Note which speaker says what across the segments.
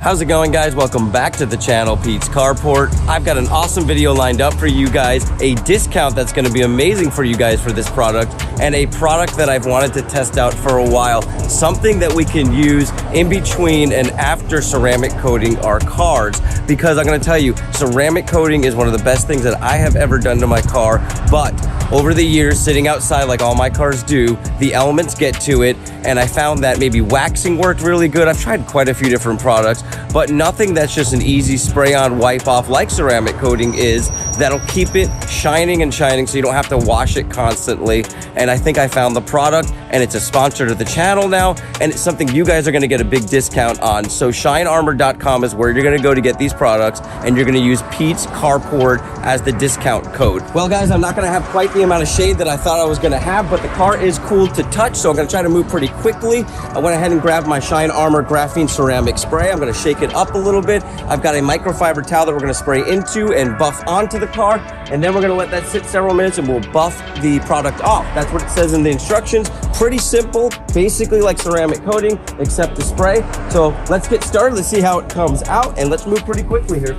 Speaker 1: How's it going, guys? Welcome back to the channel, Pete's Carport. I've got an awesome video lined up for you guys, a discount that's going to be amazing for you guys for this product, and a product that I've wanted to test out for a while, something that we can use in between and after ceramic coating our cars, because I'm going to tell you, ceramic coating is one of the best things that I have ever done to my car. But over the years, sitting outside like all my cars do, the elements get to it, and I found that maybe waxing worked really good. I've tried quite a few different products, but nothing that's just an easy spray on, wipe off like ceramic coating is, that'll keep it shining and shining so you don't have to wash it constantly. And I think I found the product, and it's a sponsor to the channel now, and it's something you guys are gonna get a big discount on. So shinearmor.com is where you're gonna go to get these products, and you're gonna use Pete's Carport as the discount code. Well, guys, I'm not gonna have quite the amount of shade that I thought I was gonna have, but the car is cool to touch, so I'm gonna try to move pretty quickly. I went ahead and grabbed my Shine Armor Graphene Ceramic Spray. I'm gonna shake it up a little bit. I've got a microfiber towel that we're gonna spray into and buff onto the car, and then we're gonna let that sit several minutes and we'll buff the product off. That's what it says in the instructions. Pretty simple, basically like ceramic coating, except the spray. So let's get started. Let's see how it comes out, and let's move pretty quickly here.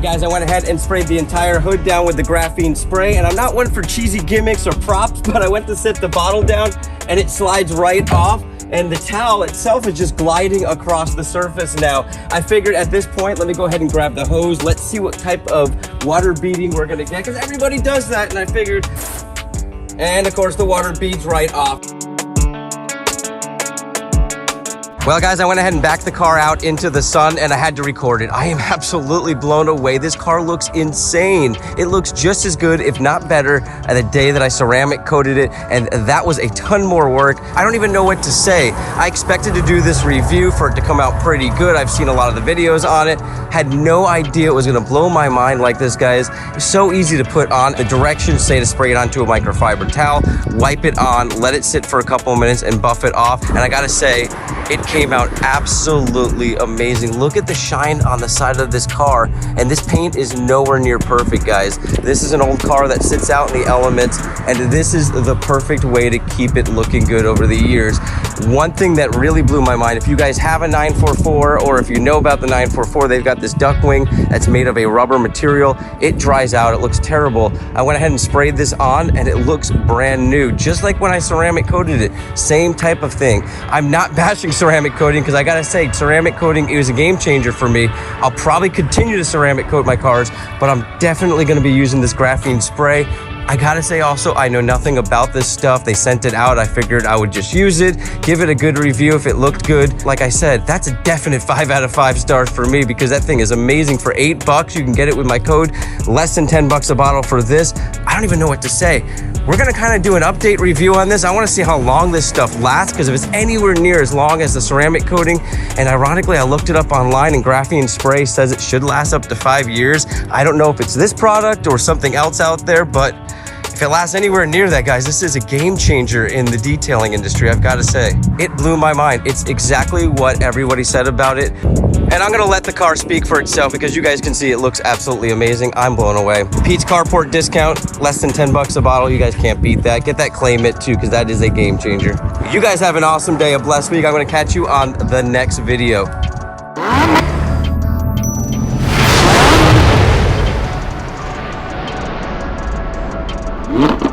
Speaker 1: Guys, I went ahead and sprayed the entire hood down with the graphene spray, and I'm not one for cheesy gimmicks or props, but I went to set the bottle down and it slides right off, and the towel itself is just gliding across the surface now. I figured at this point, let me go ahead and grab the hose. Let's see what type of water beading we're gonna get, because everybody does that, and I figured, and of course the water beads right off. Well, guys, I went ahead and backed the car out into the sun, and I had to record it. I am absolutely blown away. This car looks insane. It looks just as good, if not better, at the day that I ceramic coated it, and that was a ton more work. I don't even know what to say. I expected to do this review for it to come out pretty good. I've seen a lot of the videos on it. Had no idea it was gonna blow my mind like this, guys. It's so easy to put on. The directions say to spray it onto a microfiber towel, wipe it on, let it sit for a couple of minutes, and buff it off. And I gotta say, it came out absolutely amazing. Look at the shine on the side of this car, and this paint is nowhere near perfect, guys. This is an old car that sits out in the elements, and this is the perfect way to keep it looking good over the years. One thing that really blew my mind, if you guys have a 944, or if you know about the 944, they've got this duck wing that's made of a rubber material. It dries out, it looks terrible. I went ahead and sprayed this on, and it looks brand new, just like when I ceramic coated it. Same type of thing. I'm not bashing ceramic coating, because I gotta say, ceramic coating is a game changer for me. I'll probably continue to ceramic coat my cars, but I'm definitely gonna be using this graphene spray. I gotta say also, I know nothing about this stuff. They sent it out. I figured I would just use it, give it a good review if it looked good. Like I said, that's a definite 5 out of 5 stars for me, because that thing is amazing. For $8, you can get it with my code. Less than $10 a bottle for this. I don't even know what to say. We're gonna kind of do an update review on this. I wanna see how long this stuff lasts, because if it's anywhere near as long as the ceramic coating, and ironically, I looked it up online, and graphene spray says it should last up to 5 years. I don't know if it's this product or something else out there, but if it lasts anywhere near that, guys, this is a game changer in the detailing industry, I've got to say. It blew my mind. It's exactly what everybody said about it. And I'm going to let the car speak for itself, because you guys can see it looks absolutely amazing. I'm blown away. Pete's Carport discount, less than $10 a bottle. You guys can't beat that. Get that Claim It too, because that is a game changer. You guys have an awesome day, a blessed week. I'm going to catch you on the next video.
Speaker 2: Mm-hmm.